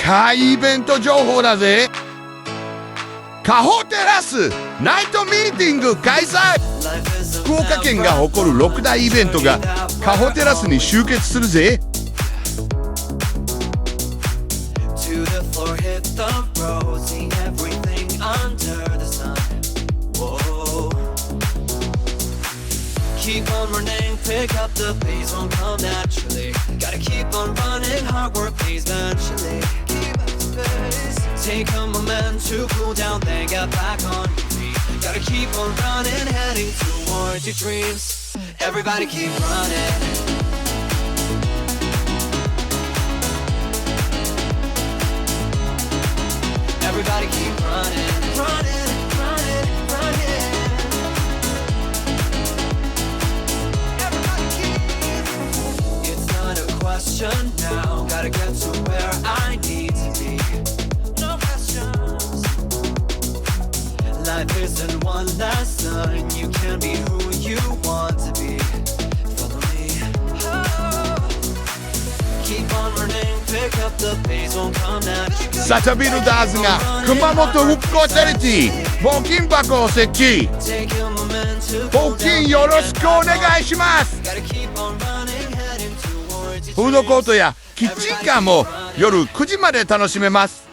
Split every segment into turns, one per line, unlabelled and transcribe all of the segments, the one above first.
かいイベント情報だぜ。カホテラスナイトミーティング開催。福岡県が誇る6大イベントがカホテラスに集結するぜ。
Keep on running, pick up the pace, won't come naturally. Gotta keep on running, hard work pays eventually. Keep up the pace. Take a moment to cool down, then get back on your feet. Gotta keep on running, heading towards your dreams. Everybody keep running. Everybody keep running, running, running, running. Question now, gotta get to where I need to be. No questions. Life isn't one lesson. You can be who you want to be. Follow me. Oh. Keep on running, pick up the pace, won't come naturally.
佐田ビルダーズが熊本復興チャリティー募金箱を設置。募金よろしくお願いします。フードコートやキッチンカーも夜9時まで楽しめます。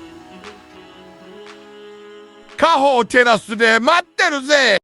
カホテラスで待ってるぜ。